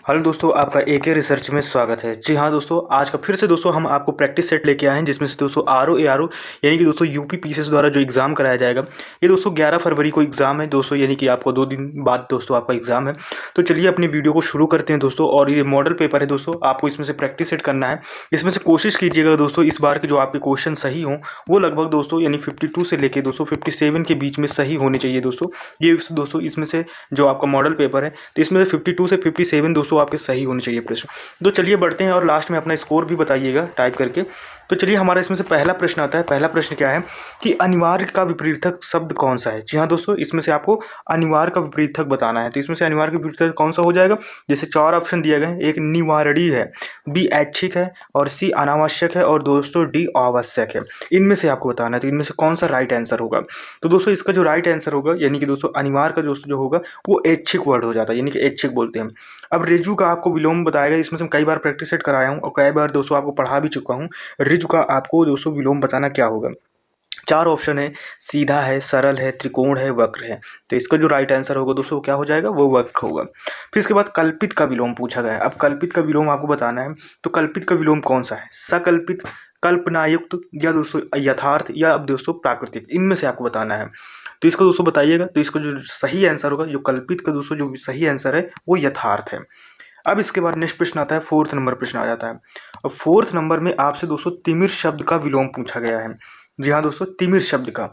Hello दोस्तों, आपका एके research में स्वागत है। जी हाँ दोस्तों, आज का फिर से दोस्तों हम आपको प्रैक्टिस सेट लेके आए हैं, जिसमें से दोस्तों आरओ एआरओ यानी कि दोस्तों यूपी पीसीएस द्वारा जो एग्ज़ाम कराया जाएगा, ये दोस्तों 11 फरवरी को एग्ज़ाम है दोस्तों, यानी कि आपको 2 दिन बाद दोस्तों आपका एग्ज़ाम है। तो चलिए अपनी वीडियो को शुरू करते हैं दोस्तों। और ये मॉडल पेपर है दोस्तों, आपको इसमें से प्रैक्टिस सेट करना है। इसमें से कोशिश कीजिएगा दोस्तों इस बार के जो आपके क्वेश्चन सही हों, वो लगभग दोस्तों यानी 52 से लेके दोस्तों 57 के बीच में सही होने चाहिए दोस्तों। ये दोस्तों इसमें से जो आपका मॉडल पेपर है, तो इसमें से 52 से 57 दोस्तों आपके सही होने चाहिए प्रश्न। तो चलिए बढ़ते हैं और लास्ट में अपना स्कोर भी बताइएगा टाइप करके। तो चलिए हमारा इसमें से पहला प्रश्न आता है। पहला प्रश्न क्या है कि अनिवार्य का विपरीतक शब्द कौन सा है। जी हाँ दोस्तों, इसमें से आपको अनिवार्य का विपरीतक बताना है। तो इसमें से अनिवार्य का विपरीतक कौन सा हो जाएगा। जैसे 4 ऑप्शन दिए गए हैं, एक निवारणीय है, बी ऐच्छिक है, और सी अनावश्यक है, और दोस्तों डी आवश्यक है। इनमें से आपको बताना है तो इनमें से कौन सा राइट आंसर होगा। तो दोस्तों इसका जो राइट आंसर होगा यानी कि दोस्तों अनिवार्य का दोस्तों जो होगा वो ऐच्छिक वर्ड हो जाता है, यानी कि ऐच्छिक बोलते हैं। अब रिजु का आपको विलोम बताएगा। इसमें से मैं कई बार प्रैक्टिस सेट कराया हूँ और कई बार दोस्तों आपको पढ़ा भी चुका हूँ। रिजु का आपको दोस्तों विलोम बताना क्या होगा। 4 ऑप्शन है, सीधा है, सरल है, त्रिकोण है, वक्र है। तो इसका जो राइट आंसर होगा दोस्तों क्या हो जाएगा, वो वक्र होगा। फिर इसके बाद कल्पित का विलोम पूछा गया है। अब कल्पित का विलोम आपको बताना है। तो कल्पित का विलोम कौन सा है, सकल्पित, कल्पनायुक्त, या दोस्तों यथार्थ, या अब दोस्तों प्राकृतिक। इनमें से आपको बताना है। तो इसको दोस्तों बताइएगा। तो इसका जो सही आंसर होगा, जो कल्पित का दोस्तों जो सही आंसर है वो यथार्थ है। अब इसके बाद नेक्स्ट प्रश्न आता है, 4th नंबर प्रश्न आ जाता है। अब 4th नंबर में आपसे दोस्तों तिमिर शब्द का विलोम पूछा गया है। जी हाँ दोस्तों, तिमिर शब्द का।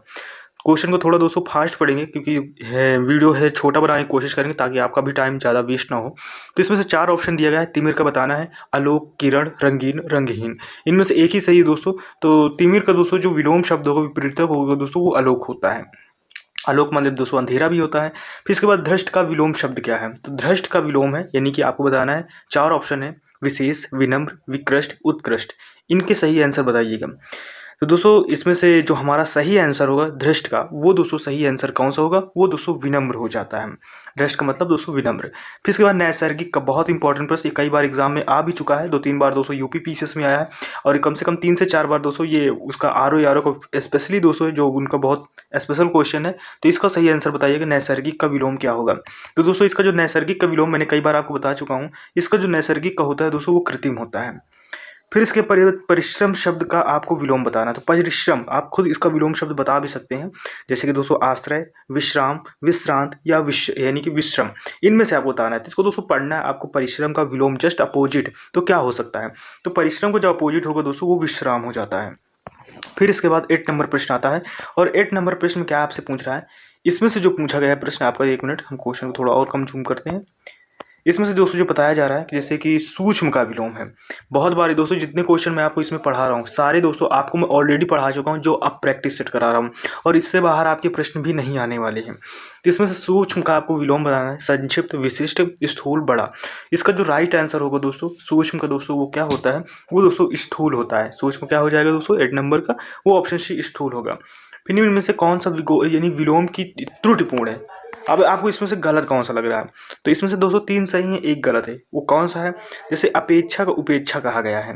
क्वेश्चन को थोड़ा दोस्तों फास्ट पढ़ेंगे क्योंकि वीडियो है छोटा बनाने की कोशिश करेंगे ताकि आपका भी टाइम ज़्यादा वेस्ट ना हो। तो इसमें से 4 ऑप्शन दिया गया है। तिमिर का बताना है आलोक, किरण, रंगीन, रंगहीन। इनमें से एक ही सही है दोस्तों। तो तिमिर का दोस्तों जो विलोम शब्द होगा, विपरीतक होगा दोस्तों, वो आलोक होता है। आलोक मतलब दोस्तों अंधेरा भी होता है। फिर इसके बाद धृष्ट का विलोम शब्द क्या है। तो धृष्ट का विलोम है, यानी कि आपको बताना है। 4 ऑप्शन है, विशेष, विनम्र, विकृष्ट, उत्कृष्ट। इनके सही आंसर बताइएगा। तो दोस्तों इसमें से जो हमारा सही आंसर होगा धृष्ट का, वो दोस्तों सही आंसर कौन सा होगा, वो दोस्तों विनम्र हो जाता है। धृष्ट का मतलब दोस्तों विनम्र। फिर इसके बाद नैसर्गिक का बहुत इंपॉर्टेंट प्रश्न, ये कई बार एग्जाम में आ भी चुका है, 2-3 बार दोस्तों यूपी पीसीएस में आया है, और कम से कम 3 से 4 बार दोस्तों ये उसका आरओ यारो को स्पेशली दोस्तों जो उनका बहुत स्पेशल क्वेश्चन है। तो इसका सही आंसर बताइएगा, नैसर्गिक का विलोम क्या होगा। तो दोस्तों इसका जो नैसर्गिक का विलोम मैंने कई बार आपको बता चुका हूँ। इसका जो नैसर्गिक का होता है दोस्तों वो कृत्रिम होता है। फिर इसके परिश्रम शब्द का आपको विलोम बताना। तो परिश्रम आप खुद इसका विलोम शब्द बता भी सकते हैं, जैसे कि दोस्तों आश्रय, विश्राम, विश्रांत, या यानी कि विश्रम। इनमें से आपको बताना है। तो इसको दोस्तों पढ़ना है आपको। परिश्रम का विलोम जस्ट अपोजिट तो क्या हो सकता है। तो परिश्रम का जो अपोजिट होगा दोस्तों वो विश्राम हो जाता है। फिर इसके बाद 8 नंबर प्रश्न आता है। और 8 नंबर प्रश्न में क्या आपसे पूछ रहा है, इसमें से जो पूछा गया है प्रश्न आपका, 1 मिनट हम क्वेश्चन को थोड़ा और कम जूम करते हैं। इसमें से दोस्तों जो बताया जा रहा है कि जैसे कि सूक्ष्म का विलोम है। बहुत बारी दोस्तों जितने क्वेश्चन मैं आपको इसमें पढ़ा रहा हूँ सारे दोस्तों आपको मैं ऑलरेडी पढ़ा चुका हूँ, जो अब प्रैक्टिस सेट करा रहा हूँ, और इससे बाहर आपके प्रश्न भी नहीं आने वाले हैं। तो इसमें से सूक्ष्म का आपको विलोम बनाना है। संक्षिप्त, विशिष्ट, स्थूल, बड़ा। इसका जो राइट आंसर होगा दोस्तों सूक्ष्म का दोस्तों वो क्या होता है, वो दोस्तों स्थूल होता है। सूक्ष्म क्या हो जाएगा दोस्तों 8 नंबर का, वो ऑप्शन सी स्थूल होगा। फिर इनमें से कौन सा यानी विलोम की त्रुटिपूर्ण है। अब आपको इसमें से गलत कौन सा लग रहा है। तो इसमें से दोस्तों 3 सही है, 1 गलत है। वो कौन सा है, जैसे अपेक्षा का उपेक्षा कहा गया है।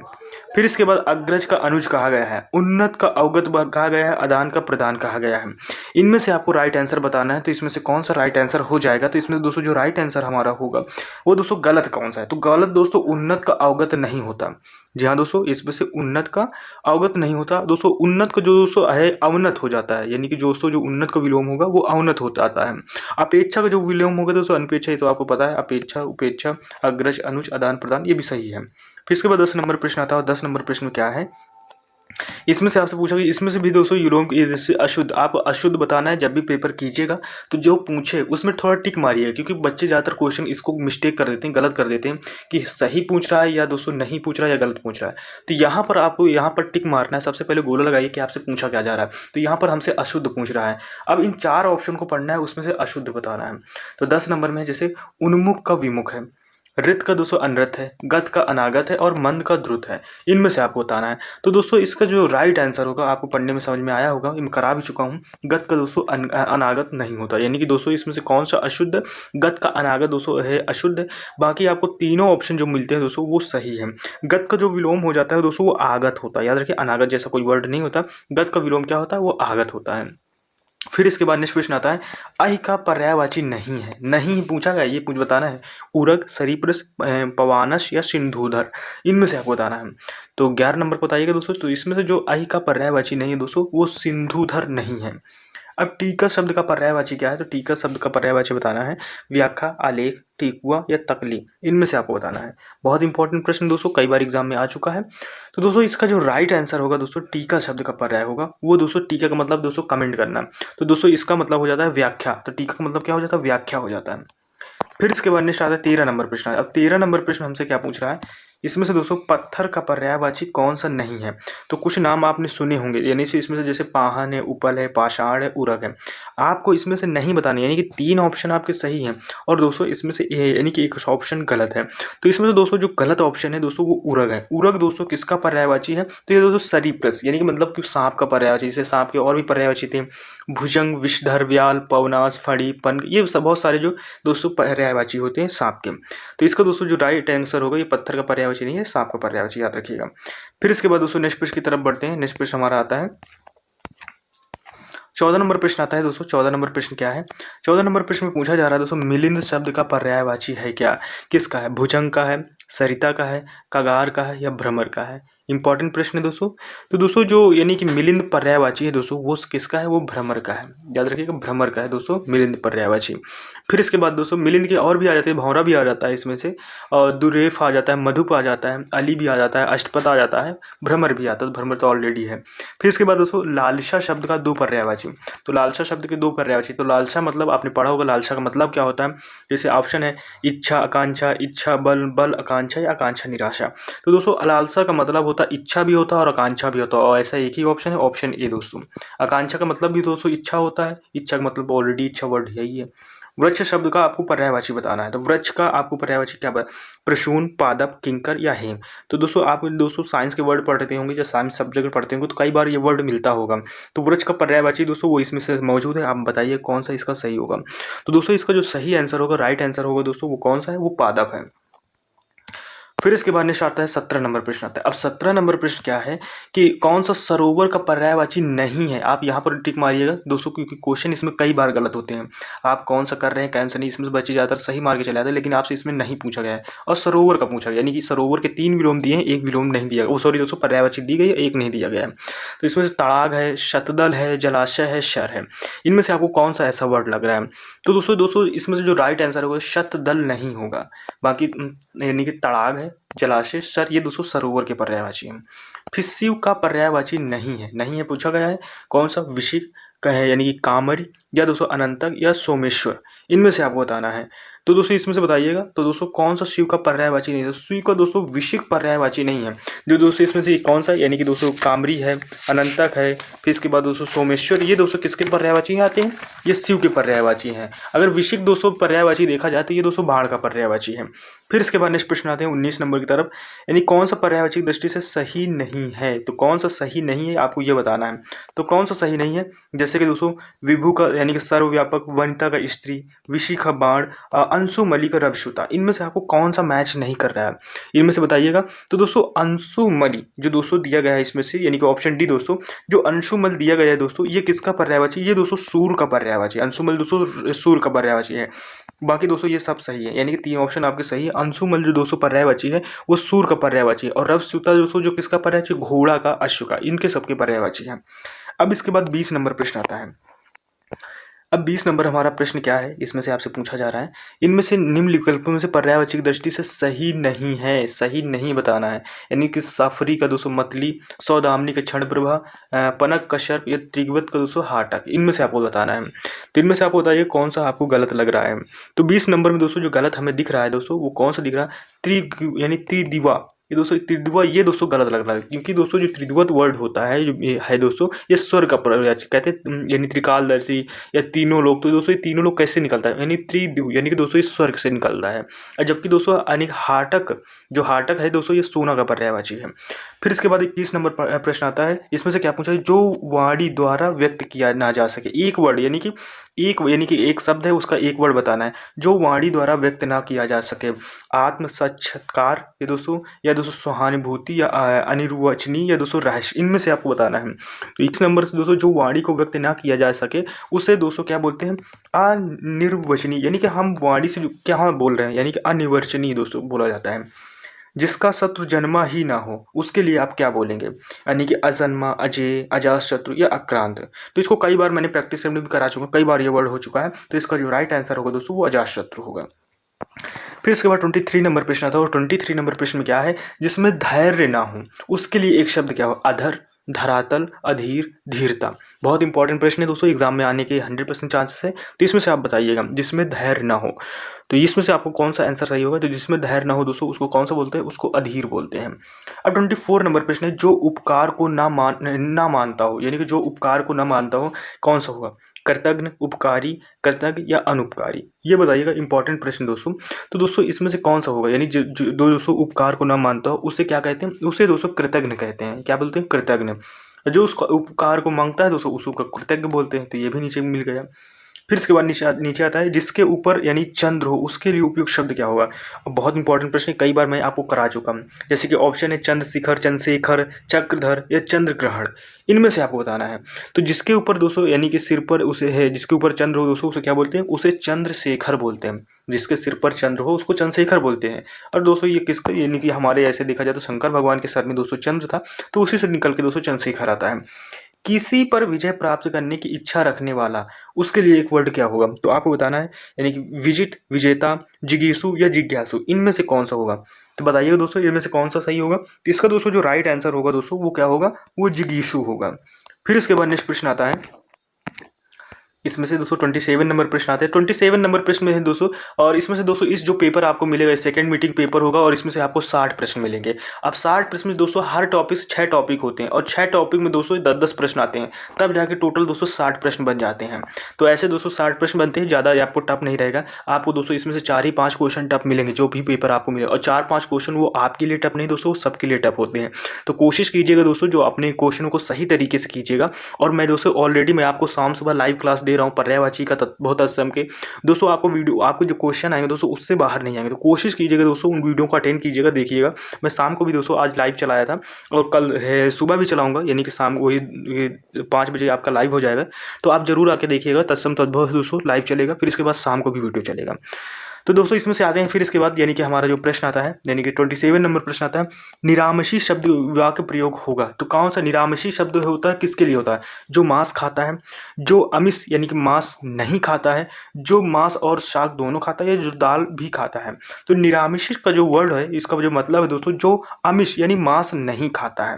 फिर इसके बाद अग्रज का अनुज कहा गया है, उन्नत का अवगत कहा गया है, अदान का प्रदान कहा गया है। इनमें से आपको राइट आंसर बताना है। तो इसमें से कौन सा राइट आंसर हो जाएगा। तो इसमें दोस्तों जो राइट आंसर हमारा होगा वो दोस्तों गलत कौन सा है। तो गलत दोस्तों उन्नत का अवगत नहीं होता। जी हाँ दोस्तों, इसमें से उन्नत का अवगत नहीं होता दोस्तों। उन्नत का जो दोस्तों है अवनत हो जाता है, यानी कि दोस्तों जो उन्नत का विलोम होगा वो अवनत हो जाता है। अपेक्षा का जो विलोम होगा दोस्तों अनपेक्षा, तो आपको पता है अपेक्षा, उपेक्षा, अग्रज, अनुज, आदान प्रदान, ये भी सही है। फिर इसके बाद 10 नंबर प्रश्न आता है। 10 नंबर प्रश्न में क्या है, इसमें से आपसे पूछा कि इसमें से भी दोस्तों विलोम जैसे अशुद्ध, आप अशुद्ध बताना है जब भी पेपर कीजिएगा। तो जो पूछे उसमें थोड़ा टिक मारिएगा, क्योंकि बच्चे ज़्यादातर क्वेश्चन इसको मिस्टेक कर देते हैं, गलत कर देते हैं कि सही पूछ रहा है या दोस्तों नहीं पूछ रहा है या गलत पूछ रहा है। तो यहाँ पर आपको यहाँ पर टिक मारना है। सबसे पहले गोला लगाइए कि आपसे पूछा क्या जा रहा है। तो यहाँ पर हमसे अशुद्ध पूछ रहा है। अब इन 4 ऑप्शन को पढ़ना है, उसमें से अशुद्ध बताना है। तो 10 नंबर में जैसे उन्मुख का विमुख है, ऋत का दोस्तों अनृत है, गत का अनागत है, और मंद का द्रुत है। इनमें से आपको बताना है। तो दोस्तों इसका जो राइट आंसर होगा आपको पढ़ने में समझ में आया होगा, मैं करा भी चुका हूँ। गत का दोस्तों अनागत नहीं होता, यानी कि दोस्तों इसमें से कौन सा अशुद्ध, गत का अनागत दोस्तों है अशुद्ध। बाकी आपको तीनों ऑप्शन जो मिलते हैं दोस्तों वो सही है। गत का जो विलोम हो जाता है दोस्तों वो आगत होता है। याद रखिए अनागत जैसा कोई वर्ड नहीं होता। गत का विलोम क्या होता है, वो आगत होता है। फिर इसके बाद नेक्स्ट प्रश्न आता है, अहि का पर्यायवाची नहीं है। नहीं पूछा गया, ये पूछ बताना है। उरग, सरीपृष्ठ, पवानस या सिंधुधर, इनमें से आपको बताना है। तो 11 नंबर को बताइएगा दोस्तों। तो इसमें से जो अहि का पर्यायवाची नहीं है दोस्तों, वो सिंधुधर नहीं है। अब टीका शब्द का पर्यायवाची क्या है? तो टीका शब्द का पर्यायवाची बताना है व्याख्या, आलेख, टीकुआ या तकली, इनमें से आपको बताना है। बहुत इंपॉर्टेंट प्रश्न दोस्तों, कई बार एग्जाम में आ चुका है। तो दोस्तों इसका जो राइट आंसर होगा दोस्तों, टीका शब्द का पर्याय होगा वो दोस्तों, टीका का मतलब दोस्तों कमेंट करना। तो दोस्तों इसका मतलब हो जाता है व्याख्या, तो टीका का मतलब क्या हो जाता है? व्याख्या हो जाता है। फिर इसके बाद नेक्स्ट आता है 13 नंबर प्रश्न। अब 13 नंबर प्रश्न हमसे क्या पूछ रहा है, इसमें से दोस्तों पत्थर का पर्यायवाची कौन सा नहीं है? तो कुछ नाम आपने सुने होंगे, यानी से इसमें से जैसे पाहन है, उपल है, पाषाण है, उरग है। आपको इसमें से नहीं बतानी, यानी कि 3 ऑप्शन आपके सही हैं और दोस्तों इसमें से यानी कि एक ऑप्शन गलत है। तो इसमें से दोस्तों जो गलत ऑप्शन है दोस्तों वो उरग है। उरग दोस्तों किसका पर्यायवाची है? तो ये दोस्तों सरीपृष्ठ, यानी कि मतलब कि सांप का पर्यायवाची। जैसे सांप के और भी पर्यायवाची थे, भुजंग, विषधर, व्याल, पवनास, फड़ी, पनक, ये सब बहुत सारे जो दोस्तों पर्यायवाची होते हैं सांप के। तो इसका दोस्तों जो राइट आंसर होगा, ये पत्थर का पर्यायवाची नहीं है, सांप का पर्यायवाची, याद रखिएगा। फिर इसके बाद दोस्तों नेक्स्ट प्रश्न की तरफ बढ़ते हैं। नेक्स्ट प्रश्न हमारा आता है 14 नंबर प्रश्न आता है दोस्तों। 14 नंबर प्रश्न क्या है? 14 नंबर प्रश्न में पूछा जा रहा है दोस्तों, मिलिंद शब्द का पर्यायवाची है क्या? किसका है? भुजंग का है, सरिता का है, कगार का है या भ्रमर का है? इंपॉर्टेंट प्रश्न है दोस्तों। तो दोस्तों जो यानी कि मिलिंद पर्यायवाची है दोस्तों, वो किसका है? वो भ्रमर का है, याद रखिएगा, भ्रमर का है दोस्तों मिलिंद पर्यायवाची। फिर इसके बाद दोस्तों मिलिंद के और भी आ जाते हैं, भौरा भी आ जाता है इसमें से, और दुरेफ आ जाता है, मधुप आ जाता है, अली भी आ जाता है, अष्टपद आ जाता है, भ्रमर भी आता है। भ्रमर तो ऑलरेडी है। फिर इसके बाद दोस्तों लालसा शब्द का 2 पर्यायवाची। तो लालसा शब्द के 2 पर्यायवाची। तो लालसा मतलब आपने पढ़ा होगा, लालसा का मतलब क्या होता है? जैसे ऑप्शन है इच्छा, आकांक्षा, इच्छा बल, बल आकांक्षा या आकांक्षा निराशा। तो दोस्तों लालसा का मतलब होता है इच्छा भी होता है और आकांक्षा भी होता है, और ऐसा एक ही ऑप्शन है, ऑप्शन ए दोस्तों। आकांक्षा का मतलब भी दोस्तों इच्छा होता है, इच्छा का मतलब ऑलरेडी इच्छा वर्ड यही है। वृक्ष शब्द का आपको पर्यायवाची बताना है। तो वृक्ष का आपको पर्यायवाची क्या बताए? प्रसून, पादप, किंकर या हेम। तो दोस्तों आप दोस्तों साइंस के वर्ड पढ़ते होंगे, या साइंस सब्जेक्ट पढ़ते होंगे, तो कई बार ये वर्ड मिलता होगा। तो वृक्ष का पर्यायवाची दोस्तों वो इसमें से मौजूद है। आप बताइए कौन सा इसका सही होगा। तो दोस्तों इसका जो सही आंसर होगा, राइट आंसर होगा दोस्तों, वो कौन सा है? वो पादप है। फिर इसके बाद नेक्स्ट आता है 17 नंबर प्रश्न आता है। अब 17 नंबर प्रश्न क्या है कि कौन सा सरोवर का पर्यायवाची नहीं है? आप यहाँ पर टिक मारिएगा दोस्तों, क्योंकि क्वेश्चन इसमें कई बार गलत होते हैं। आप कौन सा कर रहे हैं, कैंसर नहीं, इसमें से बच्चे ज़्यादातर सही मार के चले जाते हैं, लेकिन आपसे इसमें नहीं पूछा गया है। और सरोवर का पूछा गया, यानी कि सरोवर के 3 विलोम दिए हैं, 1 विलोम नहीं दिया गया। वो सॉरी दोस्तों, पर्यायवाची दी गई है, 1 नहीं दिया गया है। तो इसमें से तड़ाग है, शतदल है, जलाशय है, शर है। इनमें से आपको कौन सा ऐसा वर्ड लग रहा है? तो दोस्तों इसमें से जो राइट आंसर होगा शतदल नहीं होगा। बाकी यानी कि तड़ाग है, जलाशय, सर, ये दोस्तों सरोवर के पर्यायवाची हैं। फिर शिव का पर्यायवाची नहीं है। नहीं है पूछा गया है, कौन सा? विशिक का है, यानी कि कामरी, या दोस्तों अनंतक या सोमेश्वर, इनमें से आपको बताना है। तो दोस्तों इसमें से बताइएगा। तो दोस्तों कौन सा शिव का पर्यायवाची नहीं है? तो शिव का दोस्तों विशिक पर्यायवाची नहीं है। जो दोस्तों इसमें से कौन सा, यानी कि दोस्तों कामरी है, अनंतक है, फिर इसके बाद दोस्तों सोमेश्वर, ये दोस्तों किसके पर्यायवाची आते हैं? ये शिव के पर्यायवाची हैं। अगर विशिक दोस्तों पर्यायवाची देखा जाए तो ये दोस्तों बाढ़ का पर्यायवाची है। फिर इसके बाद नेक्स्ट प्रश्न आते हैं 19 नंबर की तरफ, यानी कौन सा पर्यायवाची दृष्टि से सही नहीं है? तो कौन सा सही नहीं है आपको ये बताना है। तो कौन सा सही नहीं है? जैसे कि दोस्तों विभु का, यानी कि सर्वव्यापक, वनिता का स्त्री, विशिख का बाण, अंशुमली का रवशुता, इनमें से आपको कौन सा मैच नहीं कर रहा है? इनमें से बताइएगा। तो दोस्तों अंशुमली जो दोस्तों दिया गया है इसमें से, यानी कि ऑप्शन डी दोस्तों, जो अंशुमल दिया गया है दोस्तों, ये किसका पर्यायवाची? ये दोस्तों सूर्य का पर्यायवाची। अंशुमल दोस्तों सूर्य का पर्यायवाची है। बाकी दोस्तों ये सब सही है, यानी कि 3 ऑप्शन आपके सही है। अंशुमल जो दोस्तों पर्यायवाची है वो सूर्य का पर्यायवाची है, और रवशुता दोस्तों जो किसका पर्यायवाची? घोड़ा का, अश्व का, इनके सबके पर्यायवाची है। अब इसके बाद 20 नंबर प्रश्न आता है। अब 20 नंबर हमारा प्रश्न क्या है, इसमें से आपसे पूछा जा रहा है, इनमें से निम्न विकल्पों में से पर्यायवाची की दृष्टि से सही नहीं है, सही नहीं बताना है। यानी कि साफरी का दोस्तों मतली, सौदामिनी का क्षण प्रभा, पनक का सर्प या त्रिगवत का दोस्तों हाटक, इनमें से आपको बताना है। तो इनमें से आपको बताइए कौन सा आपको गलत लग रहा है। तो 20 नंबर में दोस्तों जो गलत हमें दिख रहा है दोस्तों, वो कौन सा दिख रहा है? यानी त्रिदिवा, ये दोस्तों त्रिदुआ, ये दोस्तों गलत लग रहा है, क्योंकि दोस्तों जो त्रिदुवत वर्ड होता है, जो ये है दोस्तों, ये स्वर का पर्यायवाची कहते हैं, यानी त्रिकालदर्शी या तीनों लोग। तो दोस्तों ये तीनों लोग कैसे निकलता है? यानी त्रिदु, यानी कि दोस्तों ये स्वर्ग से निकलता है। और जबकि दोस्तों यानी हाटक, जो हाटक है दोस्तों, ये सोना का पर्यायवाची है। फिर इसके बाद 21 नंबर प्रश्न आता है, इसमें से क्या पूछा है, जो वाणी द्वारा व्यक्त किया ना जा सके। एक वर्ड यानी कि एक शब्द है, उसका एक वर्ड बताना है जो वाणी द्वारा व्यक्त ना किया जा सके। आत्म साक्षात्कार या दोस्तों सहानुभूति या अनिर्वचनीय या दोस्तों रहस्य, इनमें से आपको बताना है। तो इस नंबर से दोस्तों जो वाणी को व्यक्त ना किया जा सके उसे दोस्तों क्या बोलते हैं, अनिर्वचनीय, यानी कि हम वाणी से जो क्या बोल रहे हैं यानी कि अनिर्वचनीय दोस्तों बोला जाता है। जिसका शत्रु जन्मा ही ना हो उसके लिए आप क्या बोलेंगे, यानी कि अजन्मा, अजय, अजातशत्रु या आक्रांत। तो इसको कई बार मैंने प्रैक्टिस में भी करा चुका, कई बार ये वर्ड हो चुका है। तो इसका जो राइट आंसर होगा दोस्तों वो अजातशत्रु होगा। फिर इसके बाद 23 नंबर प्रश्न आता है, और 23 नंबर प्रश्न में क्या है, जिसमें धैर्य ना हो उसके लिए एक शब्द क्या हो, अधर, धरातल, अधीर, धीरता। बहुत इंपॉर्टेंट प्रश्न है दोस्तों, एग्जाम में आने के 100% चांसेस है। तो इसमें से आप बताइएगा जिसमें धैर्य ना हो, तो इसमें से आपको कौन सा आंसर सही होगा। तो जिसमें धैर्य ना हो दोस्तों उसको कौन सा बोलते हैं, उसको अधीर बोलते हैं। अब 24 नंबर प्रश्न है, जो उपकार को ना मानता हो, यानी कि जो उपकार को ना मानता हो कौन सा होगा, कृतज्ञ, उपकारी, कृतज्ञ या अनुपकारी, ये बताइएगा। इंपॉर्टेंट प्रश्न दोस्तों। तो दोस्तों इसमें से कौन सा होगा, यानी जो दोस्तों उपकार को ना मानता हो उसे क्या कहते हैं, उसे दोस्तों कृतज्ञ कहते हैं। क्या बोलते हैं, कृतज्ञ। जो उसका उपकार को मांगता है दोस्तों उसको कृतज्ञ बोलते हैं। तो ये भी नीचे मिल गया। फिर इसके बाद नीचे आता है, जिसके ऊपर यानी चंद्र हो उसके लिए उपयुक्त शब्द क्या होगा। अब बहुत इंपॉर्टेंट प्रश्न है, कई बार मैं आपको करा चुका हूँ। जैसे कि ऑप्शन है चंद्रशिखर, चंद्रशेखर, चक्रधर या चंद्रग्रहण, इनमें से आपको बताना है। तो जिसके ऊपर दोस्तों यानी कि सिर पर उसे है, जिसके ऊपर चंद्र हो दोस्तों उसे क्या बोलते हैं, उसे चंद्रशेखर बोलते हैं। जिसके सिर पर चंद्र हो उसको चंद्रशेखर बोलते हैं। और दोस्तों ये किसका, यानी कि हमारे ऐसे देखा जाए तो शंकर भगवान के सर में दोस्तों चंद्र था, तो उसी से निकल के दोस्तों चंद्रशेखर आता है। किसी पर विजय प्राप्त करने की इच्छा रखने वाला, उसके लिए एक वर्ड क्या होगा। तो आपको बताना है, यानी कि विजित, विजेता, जिगीषु या जिज्ञासु, इनमें से कौन सा होगा। तो बताइएगा दोस्तों इनमें से कौन सा सही होगा। तो इसका दोस्तों जो राइट आंसर होगा दोस्तों वो क्या होगा, वो जिगीषु होगा। फिर इसके बाद नेक्स्ट प्रश्न आता है, इसमें से दोस्तों 27 नंबर प्रश्न आते हैं। 27 नंबर प्रश्न में है दोस्तों, और इसमें से दोस्तों इस जो पेपर आपको मिलेगा सेकंड मीटिंग पेपर होगा, और इसमें से आपको 60 प्रश्न मिलेंगे। अब 60 प्रश्न में दोस्तों हर टॉपिक से 6 टॉपिक होते हैं, और 6 टॉपिक में दोस्तों 10-10 प्रश्न आते हैं, तब जाके टोटल दोस्तों 60 प्रश्न बन जाते हैं। तो ऐसे दोस्तों 60 प्रश्न बनते हैं, ज़्यादा आपको टफ नहीं रहेगा। आपको दोस्तों इसमें से 4 ही 5 क्वेश्चन टफ मिलेंगे, जो भी पेपर आपको मिलेगा। और 4-5 क्वेश्चन वो आपके लिए टफ नहीं दोस्तों, वो सबके लिए टफ होते हैं। तो कोशिश कीजिएगा दोस्तों जो अपने क्वेश्चनों को सही तरीके से कीजिएगा। और मैं दोस्तों ऑलरेडी मैं आपको शाम सुबह लाइव क्लास दे रहा हूँ पर्यायवाची का बहुत असम के दोस्तों। आपको जो क्वेश्चन आएंगे दोस्तों उससे बाहर नहीं आएंगे। तो कोशिश कीजिएगा दोस्तों उन वीडियो को अटेंड कीजिएगा, देखिएगा। मैं शाम को भी दोस्तों आज लाइव चलाया था, और कल है सुबह भी चलाऊंगा, यानी कि शाम वही 5 बजे आपका लाइव हो जाएगा। तो आप जरूर आके देखिएगा, तत्सम तद्भव दोस्तों लाइव चलेगा, फिर इसके बाद शाम को भी वीडियो चलेगा। तो दोस्तों इसमें से आते हैं फिर इसके बाद, यानी कि हमारा जो प्रश्न आता है, यानी कि 27 नंबर प्रश्न आता है, निरामशी शब्द वाक्य प्रयोग होगा। तो कौन सा निरामशी शब्द होता है, किसके लिए होता है, जो मांस खाता है, जो अमिष यानी कि मांस नहीं खाता है, जो मांस और शाक दोनों खाता है, या जो दाल भी खाता है। तो निरामिष का जो वर्ड है इसका जो मतलब है दोस्तों, जो अमिष यानी मांस नहीं खाता है।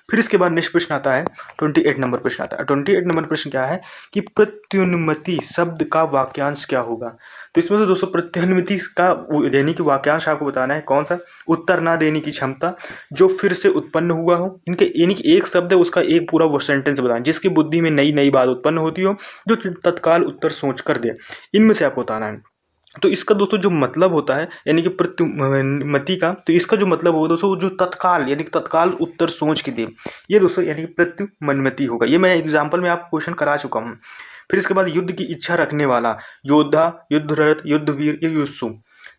फिर इसके बाद नेक्स्ट प्रश्न आता है, 28 नंबर प्रश्न आता है। 28 नंबर प्रश्न क्या है कि प्रत्युन्नति शब्द का वाक्यांश क्या होगा। तो इसमें से दोस्तों प्रत्युन्नति का यानी कि वाक्यांश आपको बताना है, कौन सा, उत्तर ना देने की क्षमता, जो फिर से उत्पन्न हुआ हो, इनके यानी कि एक शब्द है उसका एक पूरा वो सेंटेंस बताना, जिसकी बुद्धि में नई नई बात उत्पन्न होती हो, जो तत्काल उत्तर सोच कर दे, इनमें से आपको बताना है। तो इसका दोस्तों जो मतलब होता है यानी कि प्रत्युन्नति का, तो इसका जो मतलब होगा दोस्तों जो तत्काल यानी कि तत्काल उत्तर सोच के दे, ये दोस्तों यानी कि प्रत्युन्नति होगा। ये मैं एग्जाम्पल में आपको क्वेश्चन करा चुका हूँ। फिर इसके बाद युद्ध की इच्छा रखने वाला, योद्धा, युद्धरत, युद्धवीर या युत्सु।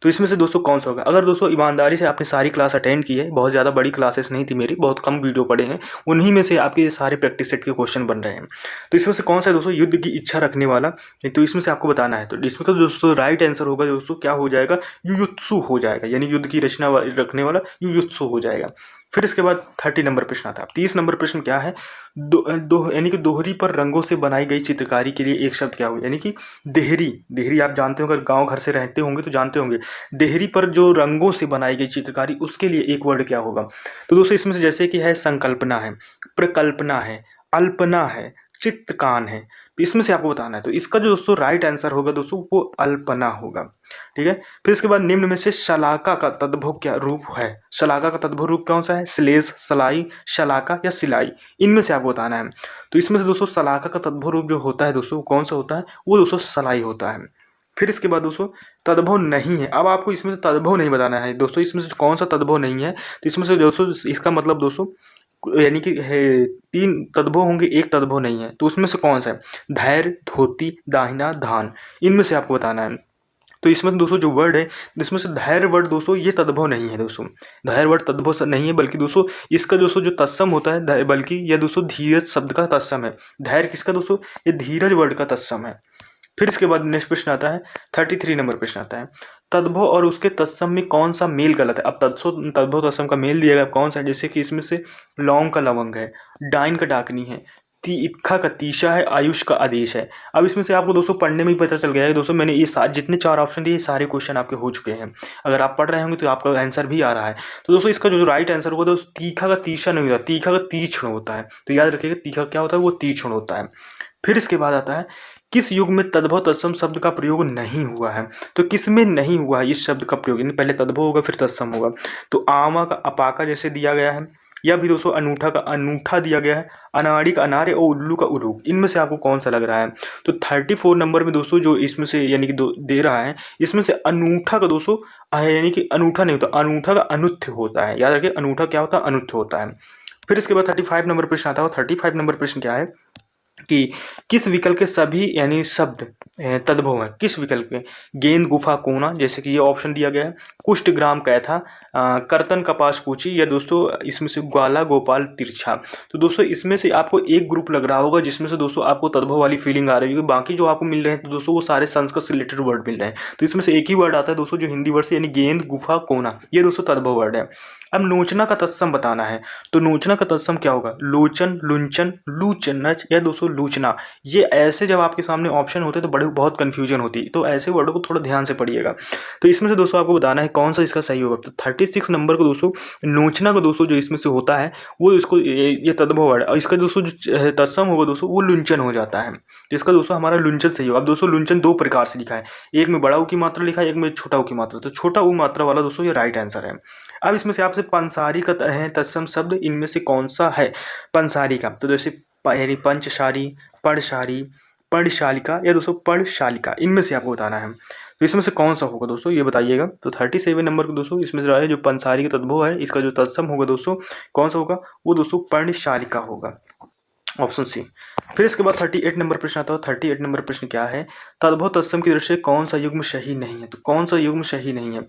तो इसमें से दोस्तों कौन सा होगा। अगर दोस्तों ईमानदारी से आपने सारी क्लास अटेंड की है, बहुत ज़्यादा बड़ी क्लासेस नहीं थी मेरी, बहुत कम वीडियो पड़े हैं, उन्हीं में से आपके ये सारे प्रैक्टिस सेट के क्वेश्चन बन रहे हैं। तो इसमें से कौन सा है दोस्तों, युद्ध की इच्छा रखने वाला। तो इसमें से आपको बताना है। तो इसमें का दोस्तों राइट आंसर होगा दोस्तों क्या हो जाएगा, युयुत्सु हो जाएगा, यानी युद्ध की रचना रखने वाला युयुत्सु हो जाएगा। फिर इसके बाद 30 नंबर प्रश्न आता है। 30 नंबर प्रश्न क्या है, यानी कि दोहरी पर रंगों से बनाई गई चित्रकारी के लिए एक शब्द क्या हो, यानी कि देहरी। देहरी आप जानते होंगे, गांव घर से रहते होंगे तो जानते होंगे, देहरी पर जो रंगों से बनाई गई चित्रकारी, उसके लिए एक वर्ड क्या होगा। तो दोस्तों इसमें से जैसे कि है संकल्पना है, प्रकल्पना है, अल्पना है, चित्तकान है। तो इसमें से आपको बताना है। तो इसका जो दोस्तों राइट आंसर होगा दोस्तों वो अल्पना होगा। ठीक है। फिर इसके बाद निम्न में से शलाका का तद्भव क्या रूप है। शलाका का तद्भव रूप कौन सा है, श्लेष, सलाई, शलाका या सिलाई, इनमें से आपको बताना है। तो इसमें से दोस्तों शलाका का तद्भव रूप जो होता है दोस्तों कौन सा होता है, वो दोस्तों सलाई होता है। फिर इसके बाद दोस्तों तद्भव नहीं है। अब आपको इसमें से तद्भव नहीं बताना है दोस्तों, इसमें से कौन सा तद्भव नहीं है। तो इसमें से दोस्तों इसका मतलब दोस्तों यानी कि है, 3 तद्भव होंगे, 1 तद्भव नहीं है। तो उसमें से कौन सा है? धैर्य, धोती, दाहिना, धान, इनमें से आपको बताना है। तो इसमें दोस्तों जो वर्ड है, इसमें से धैर्य वर्ड दोस्तों ये तद्भव नहीं है दोस्तों। धैर्य वर्ड तद्भव नहीं है, बल्कि दोस्तों इसका दोस्तों जो तत्सम होता है, बल्कि यह दोस्तों धीरज शब्द का तत्सम है। धैर्य किसका दोस्तों? ये धीरज वर्ड का तत्सम है। फिर इसके बाद नेक्स्ट प्रश्न आता है, 33 नंबर प्रश्न आता है, तद्भव और उसके तत्सम में कौन सा मेल गलत है। अब तद्भव तत्सम का मेल दिया गया कौन सा है? जैसे कि इसमें से लौंग का लवंग है, डाइन का डाकनी है, इत्खा का तीशा है, आयुष का आदेश है। अब इसमें से आपको दोस्तों पढ़ने में ही पता चल गया है दोस्तों, मैंने ये जितने 4 ऑप्शन दिए, ये सारे क्वेश्चन आपके हो चुके हैं। अगर आप पढ़ रहे होंगे तो आपका आंसर भी आ रहा है। तो दोस्तों इसका जो राइट आंसर होगा दोस्तों, तीखा का तीशा नहीं होता, तीखा का तीक्ष्ण होता है। तो याद रखिएगा तीखा क्या होता है? वो तीक्ष्ण होता है। फिर इसके बाद आता है, किस युग में तद्भव तत्सम शब्द का प्रयोग नहीं हुआ है। तो किस में नहीं हुआ है इस शब्द का प्रयोग? यानी पहले तद्भव होगा फिर तत्सम होगा। तो आमा का अपाका जैसे दिया गया है, या भी दोस्तों अनूठा का अनूठा दिया गया है, अनाड़ी का अनार्य और उल्लू का उल्लू, इनमें से आपको कौन सा लग रहा है? तो 34 नंबर में दोस्तों जो इसमें से यानी कि दे रहा है, इसमें से अनूठा का दोस्तों यानी कि अनूठा नहीं होता, अनूठा का अनुत्थ होता है। याद रखिए अनूठा क्या होता है? अनुत्थ होता है। फिर इसके बाद 35 नंबर प्रश्न आता है। 35 नंबर प्रश्न क्या है कि किस विकल्प के सभी यानी शब्द तद्भव है? किस विकल्प के? गेंद, गुफा, कोना, जैसे कि ये ऑप्शन दिया गया है। कुष्ठ, ग्राम, कैथा, कर्तन, कपास, कूची, या दोस्तों इसमें से ग्वाला, गोपाल, तिरछा। तो दोस्तों इसमें से आपको एक ग्रुप लग रहा होगा जिसमें से दोस्तों आपको तद्भव वाली फीलिंग आ रही होगी। बाकी जो आपको मिल रहे हैं तो दोस्तों वो सारे संस्कृत से रिलेटेड वर्ड मिल रहे हैं। तो इसमें से एक ही वर्ड आता है दोस्तों जो हिंदी वर्ड से, यानी गेंद, गुफा, कोना, ये दोस्तों तद्भव वर्ड है। अब नोचना का तत्सम बताना है। तो नोचना का तत्सम क्या होगा? लोचन, लुंचन, लूचनच, या दोस्तों लूचना। ये ऐसे जब आपके सामने ऑप्शन होते तो बड़े बहुत कंफ्यूजन होती, तो ऐसे वर्डों को थोड़ा ध्यान से पढ़िएगा। तो इसमें से दोस्तों आपको बताना है कौन सा इसका सही होगा। तो 36 नंबर को दोस्तों नोचना का दोस्तों जो इसमें से होता है वो इसको ये तद्भव वर्ड है, और इसका दोस्तों जो तत्सम होगा दोस्तों वो लुंचन हो जाता है। तो इसका दोस्तों हमारा लुंचन सही होगा। अब दोस्तों लुंचन 2 प्रकार से लिखा है, एक में बड़ा ऊ की मात्रा लिखा है, एक में छोटा ऊ की मात्रा। तो छोटा ऊ मात्रा वाला दोस्तों ये राइट आंसर है। अब इसमें से आपसे पंसारी का तत्सम शब्द इनमें से कौन सा है? पंसारी का तो जैसे यानी पंचशारी, पढ़शारी, पर्णशालिका, या दोस्तों पर्णशालिका, इनमें से आपको बताना है। तो इसमें से कौन सा होगा दोस्तों ये बताइएगा। तो 37 नंबर को दोस्तों इसमें से जो पंसारी का तद्भव है, इसका जो तत्सम होगा दोस्तों कौन सा होगा? वो दोस्तों पर्णशालिका होगा, ऑप्शन सी। फिर इसके बाद 38 नंबर प्रश्न आता है। 38 नंबर प्रश्न क्या है? तद्भव तत्सम की दृष्टि से कौन सा युग्म सही नहीं है? तो कौन सा युग्म सही नहीं है?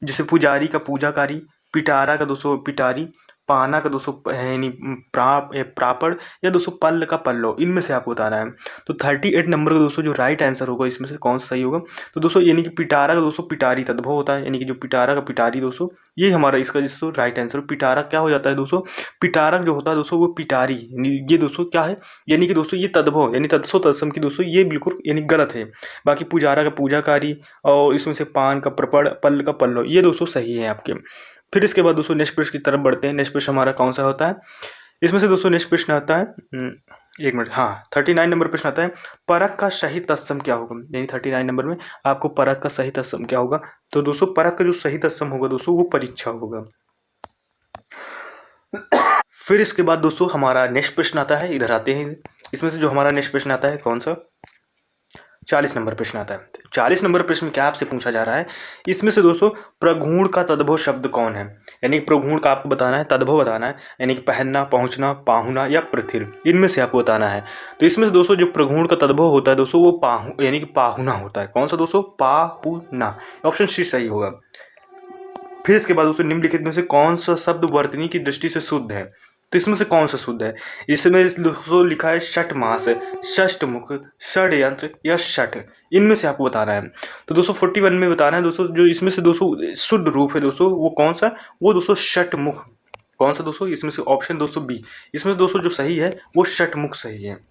जैसे पुजारी का पूजाकारी, पिटारा का दोस्तों पिटारी, पाना का दोस्तों यानी प्रापड़, या दोस्तों पल्ल का पल्लो, इनमें से आपको बताना है। तो 38 नंबर का दोस्तों जो राइट आंसर होगा इसमें से कौन सा सही होगा? तो दोस्तों यानी कि पिटारा का दोस्तों पिटारी तद्भव होता है, यानी कि जो पिटारा का पिटारी दोस्तों ये हमारा इसका दोस्तों राइट आंसर। पिटारा क्या हो जाता है दोस्तों? पिटारा जो होता है दोस्तों वो पिटारी, ये दोस्तों क्या है? यानी कि दोस्तों ये तद्भव यानी तत्सो तत्सम की दोस्तों ये बिल्कुल यानी गलत है। बाकी पुजारा का पूजाकारी और इसमें से पान का प्रपड़, पल्ल का पल्लो, ये दोस्तों सही है आपके। फिर इसके बाद दोस्तों नेक्स्ट प्रश्न की तरफ बढ़ते हैं। नेक्स्ट प्रश्न हमारा कौन सा होता है? इसमें से दोस्तों नेक्स्ट प्रश्न आता है, एक मिनट, हाँ 39 नंबर प्रश्न आता है, परख का सही तत्सम क्या होगा? यानी 39 नंबर में आपको परख का सही तत्सम क्या होगा? तो दोस्तों परख का जो सही तत्सम होगा दोस्तों वो परीक्षा होगा। फिर इसके बाद दोस्तों हमारा नेक्स्ट प्रश्न आता है, इधर आते हैं। इसमें से जो हमारा नेक्स्ट प्रश्न आता है कौन सा? 40 नंबर प्रश्न आता है। 40 नंबर प्रश्न में क्या आपसे पूछा जा रहा है? इसमें से दोस्तों प्रगुण का तद्भव शब्द कौन है? यानी प्रगुण का आपको बताना है, तद्भव बताना है, यानी कि पहनना, पहुंचना, पाहुना, या पृथ्वी, इनमें से आपको बताना है। तो इसमें से दोस्तों जो प्रगुण का तद्भव होता है दोस्तों वो यानी कि पाहुना होता है। कौन सा दोस्तों? पाहुना, ऑप्शन सी सही होगा। फिर इसके बाद दोस्तों निम्नलिखित में से कौन सा शब्द वर्तनी की दृष्टि से शुद्ध है? तो इसमें से कौन सा शुद्ध है? इसमें दोस्तों लिखा है षठ मास, षष्ठ मुख, षड्यंत्र, या षठ, इनमें से आपको बताना है। तो दोस्तों 41 में बताना है दोस्तों जो इसमें से दोस्तों शुद्ध रूप है दोस्तों वो कौन सा? वो दोस्तों षठ मुख। कौन सा दोस्तों? इसमें से ऑप्शन दोस्तों बी, इसमें दोस्तों जो सही है वो षठ मुख सही है।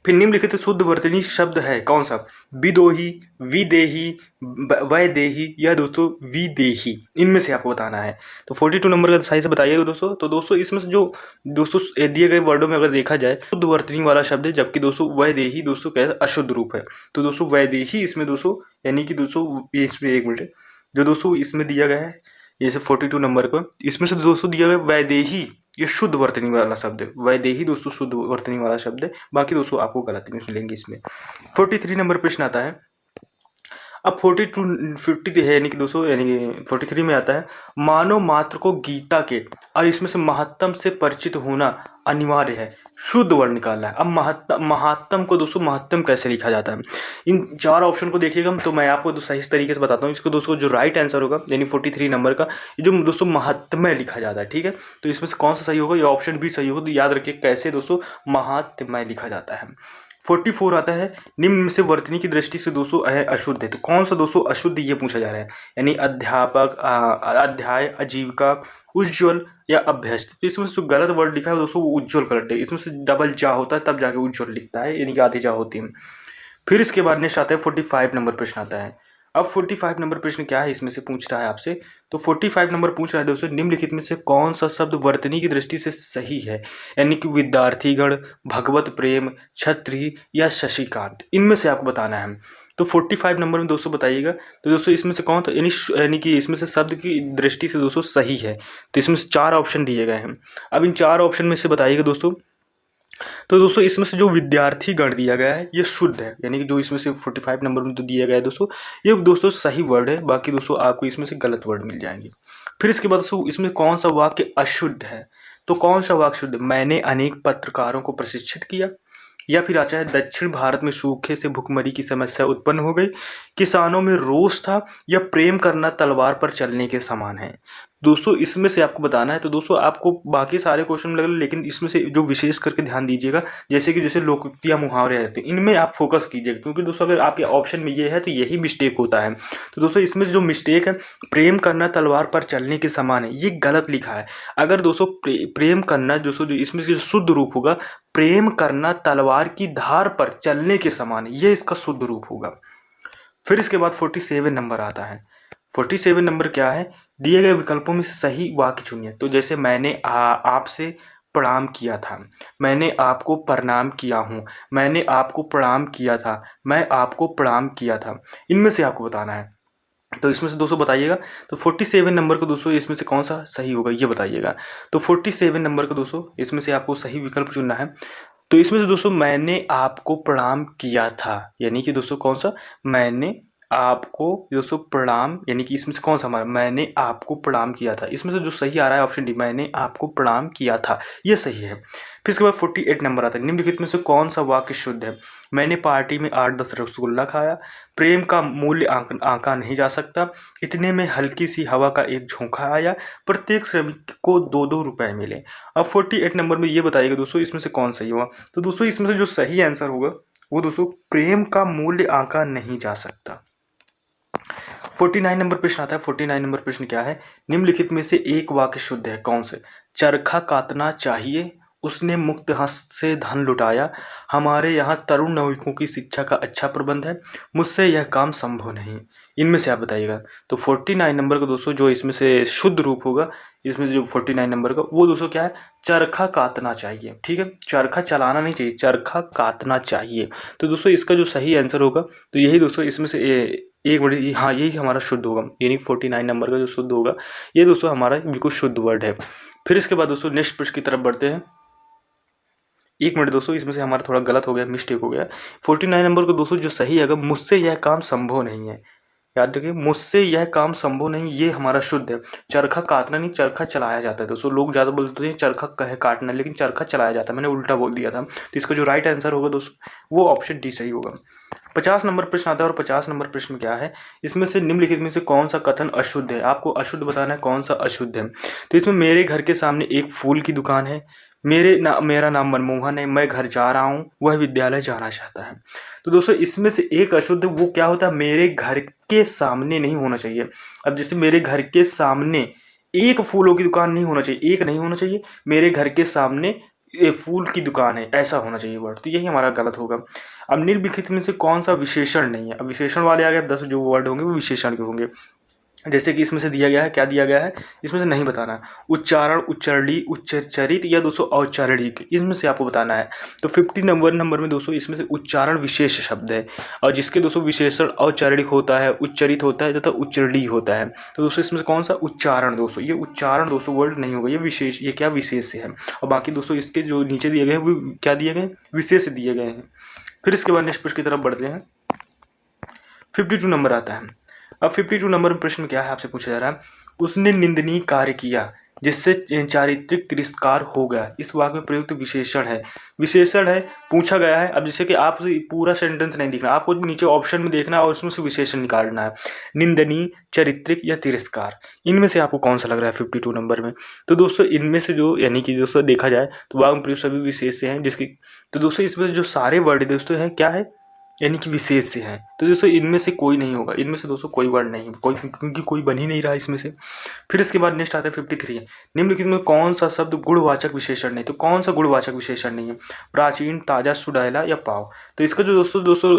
फिर निम्नलिखित शुद्ध वर्तनी शब्द है कौन सा? विदोही, विदेही, वैदेही, या दोस्तों विदेही, इनमें से आपको बताना है। तो 42 नंबर का सही से बताइएगा दोस्तों। तो दोस्तों इसमें से जो दोस्तों दिए गए वर्डों में अगर देखा जाए शुद्ध वर्तनी वाला शब्द है, जबकि दोस्तों वैदेही दोस्तों क्या है? अशुद्ध रूप है। तो दोस्तों वैदेही इसमें दोस्तों यानी कि दोस्तों इसमें एक मिनट जो दोस्तों इसमें दिया गया है जैसे 42 नंबर को, इसमें से दोस्तों दिया गया वैदेही, ये शुद्ध वर्तनी वाला शब्द है। वैदेही दोस्तों शुद्ध वर्तनी वाला शब्द है। बाकी दोस्तों आपको गलती में मिलेंगे इसमें। 43 नंबर प्रश्न आता है, अब 42 है, यानी कि दोस्तों, यानी कि 43 में आता है, मानव मात्र को गीता के और इसमें से महत्तम से परिचित होना अनिवार्य है, शुद्ध वर्ण निकालना है। अब महात्तम को दोस्तों महत्तम कैसे लिखा जाता है, इन चार ऑप्शन को देखिएगा तो मैं आपको तो सही तरीके से बताता हूँ। इसको दोस्तों जो राइट आंसर होगा यानी 43 नंबर का, ये जो दोस्तों महात्म्य लिखा जाता है, ठीक है। तो इसमें से कौन सा सही होगा, ये ऑप्शन भी सही होगा। तो याद रखिए कैसे दोस्तों महात्म्य लिखा जाता है। 44 आता है, निम्न में से वर्तनी की दृष्टि से दोस्तों अशुद्ध है। तो कौन सा दोस्तों अशुद्ध ये पूछा जा रहा है, यानी अध्यापक, अध्याय, आजीविका, उज्ज्वल या अभ्यस्त। तो इसमें जो गलत वर्ड लिखा है दोस्तों वो उज्ज्वल करेक्ट है। इसमें से डबल जा होता है तब जाके उज्ज्वल लिखता है, यानी कि आधी जा होती है। फिर इसके बाद नेक्स्ट आता है 45 नंबर प्रश्न आता है। अब 45 नंबर प्रश्न क्या है, इसमें से पूछ रहा है आपसे। तो 45 नंबर पूछ रहा है दोस्तों, निम्नलिखित में से कौन सा शब्द वर्तनी की दृष्टि से सही है, यानी कि विद्यार्थीगण, भगवत प्रेम, छत्री या शशिकांत, इनमें से आपको बताना है। तो 45 नंबर में दोस्तों बताइएगा। तो दोस्तों इसमें से कौन, तो यानी कि इसमें से शब्द की दृष्टि से दोस्तों सही है। तो इसमें से 4 ऑप्शन दिए गए हैं। अब इन 4 ऑप्शन में से बताइएगा दोस्तों। तो दोस्तों इसमें से जो विद्यार्थी गण दिया गया है ये शुद्ध है, यानी कि जो इसमें से 45 नंबर में तो दिया गया है दोस्तों, ये दोस्तों सही वर्ड है। बाकी दोस्तों आपको इसमें से गलत वर्ड मिल जाएंगे। फिर इसके बाद दोस्तों इसमें कौन सा वाक्य अशुद्ध है, तो कौन सा वाक्य शुद्ध, मैंने अनेक पत्रकारों को प्रशिक्षित किया, या फिर आता है दक्षिण भारत में सूखे से भुखमरी की समस्या उत्पन्न हो गई, किसानों में रोष था, या प्रेम करना तलवार पर चलने के समान है। दोस्तों इसमें से आपको बताना है। तो दोस्तों आपको बाकी सारे क्वेश्चन लग, लेकिन इसमें से जो विशेष करके ध्यान दीजिएगा, जैसे लोकोक्तियाँ मुहावरे रहते हैं, इनमें आप फोकस कीजिएगा, क्योंकि दोस्तों अगर आपके ऑप्शन में ये है तो यही मिस्टेक होता है। तो दोस्तों इसमें से जो मिस्टेक है, प्रेम करना तलवार पर चलने के समान है, ये गलत लिखा है। अगर दोस्तों प्रेम करना दोस्तों इसमें से शुद्ध रूप होगा, प्रेम करना तलवार की धार पर चलने के समान है, ये इसका शुद्ध रूप होगा। फिर इसके बाद 47 नंबर आता है। 47 नंबर क्या है, दिए गए विकल्पों में से सही वाक्य चुनिए। तो जैसे मैंने आपसे प्रणाम किया था, मैंने आपको प्रणाम किया हूँ, मैंने आपको प्रणाम किया था, मैं आपको प्रणाम किया था, इनमें से आपको बताना है। तो इसमें से दोस्तों बताइएगा। तो 47 नंबर को दोस्तों इसमें से कौन सा सही होगा ये बताइएगा। तो 47 नंबर को दोस्तों इसमें से आपको सही विकल्प चुनना है। तो इसमें से दोस्तों मैंने आपको प्रणाम किया था, यानी कि दोस्तों कौन सा, मैंने आपको दोस्तों प्रणाम, यानी कि इसमें से कौन सा हमारा, मैंने आपको प्रणाम किया था, इसमें से जो सही आ रहा है ऑप्शन डी, मैंने आपको प्रणाम किया था, ये सही है। फिर इसके बाद 48 नंबर आता है, निम्नलिखित में से कौन सा वाक्य शुद्ध है, मैंने पार्टी में 8-10 रसगुल्ला खाया, प्रेम का मूल्य आंका नहीं जा सकता, इतने में हल्की सी हवा का एक झोंका आया, प्रत्येक श्रमिक को 2-2 रुपए मिले। अब 48 नंबर में ये बताइएगा दोस्तों इसमें से कौन सही हुआ। तो दोस्तों इसमें से जो सही आंसर होगा वो दोस्तों प्रेम का मूल्य आंका नहीं जा सकता। 49 नंबर प्रश्न आता है। 49 नंबर प्रश्न क्या है, निम्नलिखित में से एक वाक्य शुद्ध है, कौन से, चरखा काटना चाहिए, उसने मुक्त हस्त से धन लुटाया, हमारे यहाँ तरुण नाविकों की शिक्षा का अच्छा प्रबंध है, मुझसे यह काम संभव नहीं, इनमें से आप बताइएगा। तो 49 नंबर का दोस्तों जो इसमें से शुद्ध रूप होगा, इसमें से जो 49 नंबर का वो दोस्तों क्या है, चरखा काटना चाहिए, ठीक है, चरखा चलाना नहीं चाहिए, चरखा काटना चाहिए। तो दोस्तों इसका जो सही आंसर होगा तो यही दोस्तों इसमें से एक बड़ी, हाँ यही हमारा शुद्ध होगा, यानी 49 नंबर का जो शुद्ध होगा ये दोस्तों हमारा बिल्कुल शुद्ध वर्ड है। फिर इसके बाद दोस्तों नेक्स्ट प्रश्न की तरफ बढ़ते हैं। एक मिनट दोस्तों, इसमें से हमारा थोड़ा गलत हो गया, मिस्टेक हो गया। 49 नंबर को दोस्तों जो सही है, मुझसे यह काम संभव नहीं है, याद रखिए, मुझसे यह काम संभव नहीं, ये हमारा शुद्ध है। चरखा काटना नहीं, चरखा चलाया जाता है दोस्तों। लोग ज़्यादा बोलते हैं चरखा कहे काटना, लेकिन चरखा चलाया जाता है, मैंने उल्टा बोल दिया था। तो इसका जो राइट आंसर होगा दोस्तों वो ऑप्शन डी सही होगा। 50 नंबर प्रश्न आता है, और 50 नंबर प्रश्न क्या है, इसमें से निम्नलिखित में से कौन सा कथन अशुद्ध है, आपको अशुद्ध बताना है कौन सा अशुद्ध है। तो इसमें मेरे घर के सामने एक फूल की दुकान है, मेरा नाम मनमोहन है, मैं घर जा रहा हूँ, वह विद्यालय जाना चाहता है। तो दोस्तों इसमें से एक अशुद्ध वो क्या होता है, मेरे घर के सामने नहीं होना चाहिए। अब जैसे मेरे घर के सामने एक फूलों की दुकान नहीं होना चाहिए, एक नहीं होना चाहिए, मेरे घर के सामने ये फूल की दुकान है, ऐसा होना चाहिए वर्ड। तो यही हमारा गलत होगा। अब निम्नलिखित में से कौन सा विशेषण नहीं है, अब विशेषण वाले आ गए, 10 जो वर्ड होंगे वो विशेषण के होंगे। जैसे कि इसमें से दिया गया है, क्या दिया गया है, इसमें से नहीं बताना है, उच्चारण, उच्चरणी, उच्चरित या दोस्तों औच्चारणिक, इसमें से आपको बताना है। तो 50 नंबर में दोस्तों इसमें से उच्चारण विशेष शब्द है, और जिसके दोस्तों विशेषण औच्चारणिक होता है, उच्चरित होता है तथा उच्चरणी होता है। तो दोस्तों इसमें से कौन सा उच्चारण, दोस्तों ये उच्चारण दोस्तों वर्ड नहीं होगा, ये विशेष, ये क्या विशेष है। और बाकी दोस्तों इसके जो नीचे दिए गए हैं वो क्या दिए गए हैं, विशेष दिए गए हैं। फिर इसके बाद नेक्स्ट प्रश्न की तरफ बढ़ते हैं। 52 नंबर आता है। अब 52 नंबर में प्रश्न क्या है, आपसे पूछा जा रहा है, उसने निंदनीय कार्य किया जिससे चारित्रिक तिरस्कार हो गया, इस वाक्य में प्रयुक्त विशेषण है। विशेषण है, पूछा गया है। अब जैसे कि आप पूरा सेंटेंस नहीं दिखना, आपको नीचे ऑप्शन में देखना और उसमें से विशेषण निकालना है। निंदनीय, चारित्रिक या तिरस्कार, इनमें से आपको कौन सा लग रहा है 52 नंबर में? तो दोस्तों इनमें से जो यानी कि दोस्तों देखा जाए तो वाक्य में प्रयुक्त सभी विशेष से हैं, जिसकी तो दोस्तों इसमें जो सारे वर्ड दोस्तों हैं क्या है, यानी कि विशेष से हैं। तो दोस्तों इनमें से कोई नहीं होगा, इनमें से दोस्तों कोई वर्ड नहीं, कोई, क्योंकि कोई बन ही नहीं रहा इसमें से। फिर इसके बाद नेक्स्ट आता है 53, निम्नलिखित में कौन सा शब्द गुणवाचक विशेषण नहीं? तो कौन सा गुणवाचक विशेषण नहीं है? प्राचीन, ताजा, सुडैला या पाव? तो इसका जो दोस्तों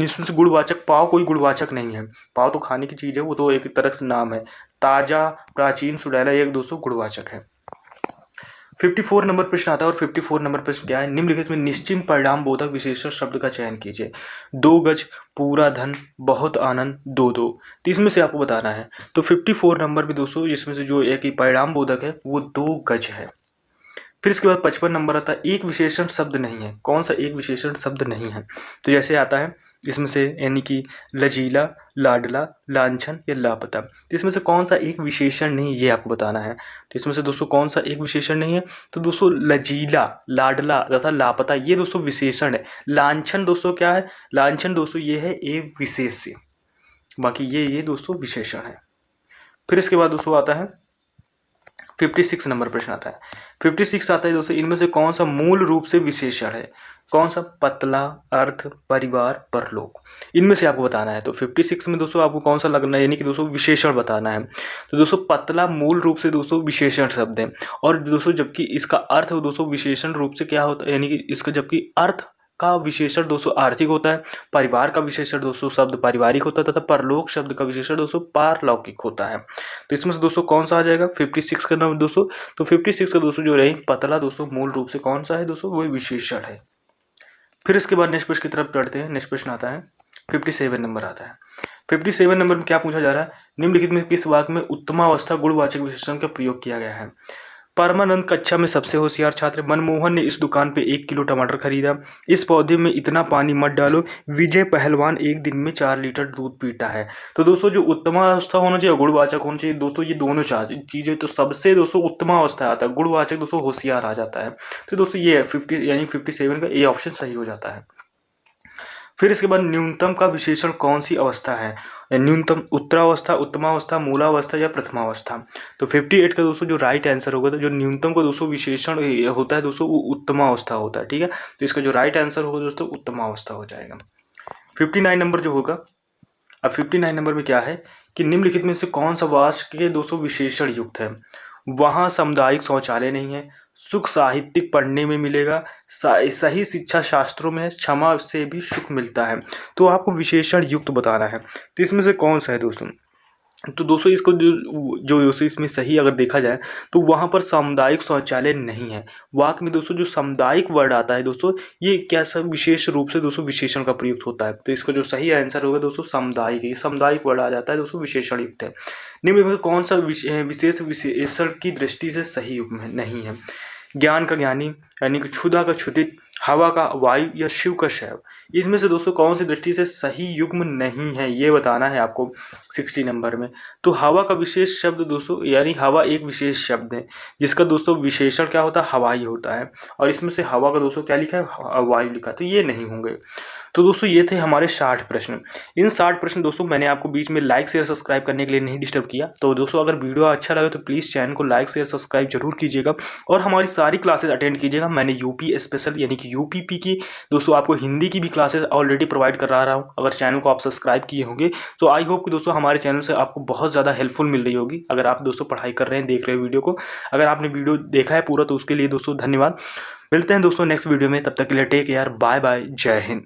इसमें से गुणवाचक पाव कोई गुणवाचक नहीं है। पाव तो खाने की चीज़ है, वो तो एक तरह से नाम है। ताजा, प्राचीन, सुडैला एक दोस्तों गुणवाचक है। 54 नंबर प्रश्न आता है और 54 नंबर प्रश्न क्या है, निम्नलिखित में निश्चित परिणाम बोधक विशेषण शब्द का चयन कीजिए। 2 गज, पूरा धन, बहुत आनंद, दो। तो इसमें से आपको बताना है। तो 54 नंबर में दोस्तों इसमें से जो एक ही परिणाम बोधक है वो 2 गज है। फिर इसके बाद 55 नंबर आता है, एक विशेषण शब्द नहीं है। कौन सा एक विशेषण शब्द नहीं है? तो जैसे आता है इसमें से यानी कि लजीला, लाडला, लांछन या लापता। तो इसमें से कौन सा एक विशेषण नहीं, ये आपको बताना है। तो इसमें से दोस्तों कौन सा एक विशेषण नहीं है? तो दोस्तों लजीला, लाडला तथा लापता ये दोस्तों विशेषण है। लांछन दोस्तों क्या है? लांछन दोस्तों ये है एक विशेष से, बाकी ये दोस्तों विशेषण है। फिर इसके बाद दोस्तों आता है 56 नंबर प्रश्न आता है। 56 आता है दोस्तों, इनमें से कौन सा मूल रूप से विशेषण है? कौन सा? पतला, अर्थ, परिवार, परलोक। इनमें से आपको बताना है। तो 56 में दोस्तों आपको कौन सा लगना है, यानी कि दोस्तों विशेषण बताना है। तो दोस्तों पतला मूल रूप से दोस्तों विशेषण शब्द है, और दोस्तों जबकि इसका अर्थ दोस्तों विशेषण रूप से क्या होता है, यानी कि इसका जबकि अर्थ का विशेषण दोस्तों आर्थिक होता है, परिवार का विशेषण दोस्तों शब्द पारिवारिक होता है, तथा परलोक शब्द का विशेषण दोस्तों पारलौकिक होता है। तो इसमें से दोस्तों कौन सा आ जाएगा 56 का नाम दोस्तों? तो 56 का दोस्तों जो रही पतला दोस्तों मूल रूप से कौन सा है दोस्तों? वो विशेषण है। फिर इसके बाद नेक्स्ट प्रश्न की तरफ चढ़ते हैं। नेक्स्ट प्रश्न आता है 57 नंबर आता है। 57 नंबर में क्या पूछा जा रहा है, निम्नलिखित में किस वाक्य में उत्तमावस्था गुणवाचक विशेषण का प्रयोग किया गया है? परमानंद कक्षा में सबसे होशियार छात्र। मनमोहन ने इस दुकान पे 1 किलो टमाटर खरीदा। इस पौधे में इतना पानी मत डालो। विजय पहलवान एक दिन में 4 लीटर दूध पीता है। तो दोस्तों जो उत्तमावस्था होना चाहिए, गुणवाचक होना चाहिए दोस्तों, ये दोनों चीज़ें। तो सबसे दोस्तों उत्तमावस्था आता है, गुणवाचक दोस्तों होशियार आ जाता है। तो दोस्तों ये 50 यानी 57 का ए ऑप्शन सही हो जाता है। फिर इसके बाद न्यूनतम का विशेषण कौन सी अवस्था है? न्यूनतम उत्तरावस्था, उत्तमावस्था, मूलावस्था या प्रथमावस्था। तो 58 का दोस्तों जो राइट आंसर होगा, तो जो न्यूनतम का दोस्तों विशेषण होता है दोस्तों वो उत्तमावस्था होता है। ठीक है, तो इसका जो राइट आंसर होगा दोस्तों उत्तमावस्था हो जाएगा। 59 नंबर जो होगा, अब 59 नंबर में क्या है कि निम्नलिखित में से कौन सा वाक्य के दोस्तों विशेषण युक्त है? वहाँ सामुदायिक शौचालय नहीं है, सुख साहित्यिक पढ़ने में मिलेगा, सही शिक्षा शास्त्रों में है, क्षमा से भी सुख मिलता है। तो आपको विशेषण युक्त बताना है। तो इसमें से कौन सा है दोस्तों? तो दोस्तों इसको जो दोस्तों इसमें सही अगर देखा जाए तो वहाँ पर सामुदायिक शौचालय नहीं है। वाक्य में दोस्तों जो सामुदायिक वर्ड आता है दोस्तों, ये क्या सब विशेष रूप से दोस्तों विशेषण का प्रयुक्त होता है। तो इसका जो सही आंसर होगा दोस्तों सामुदायिक, ये सामुदायिक वर्ड आ जाता है दोस्तों, विशेषण युक्त है। निम्न में कौन सा विशेष विशेषण की दृष्टि से सही युग्म नहीं है? ज्ञान का ज्ञानी, यानी कि क्षुधा का क्षुधित, हवा का वायु या शिव का शैव। इसमें से दोस्तों कौन सी दृष्टि से सही युग्म नहीं है, ये बताना है आपको 60 नंबर में। तो हवा का विशेष शब्द दोस्तों, यानी हवा एक विशेष शब्द है जिसका दोस्तों विशेषण क्या होता है? हवा ही होता है। और इसमें से हवा का दोस्तों क्या लिखा है? वायु लिखा। तो ये नहीं होंगे। तो दोस्तों ये थे हमारे 60 प्रश्न। इन 60 प्रश्न दोस्तों मैंने आपको बीच में लाइक शेयर सब्सक्राइब करने के लिए नहीं डिस्टर्ब किया। तो दोस्तों अगर वीडियो अच्छा लगे तो प्लीज़ चैनल को लाइक शेयर सब्सक्राइब जरूर कीजिएगा और हमारी सारी क्लासेस अटेंड कीजिएगा। मैंने यूपी स्पेशल यानी कि यूपीपी की दोस्तों आपको हिंदी की भी क्लासेस ऑलरेडी प्रोवाइड करा रहा हूँ। अगर चैनल को आप सब्सक्राइब किए होंगे तो आई होप कि दोस्तों हमारे चैनल से आपको बहुत ज़्यादा हेल्पफुल मिल रही होगी। अगर आप दोस्तों पढ़ाई कर रहे हैं, देख रहे हैं वीडियो को, अगर आपने वीडियो देखा है पूरा तो उसके लिए दोस्तों धन्यवाद। मिलते हैं दोस्तों नेक्स्ट वीडियो में, तब तक के लिए टेक केयर, बाय बाय, जय हिंद।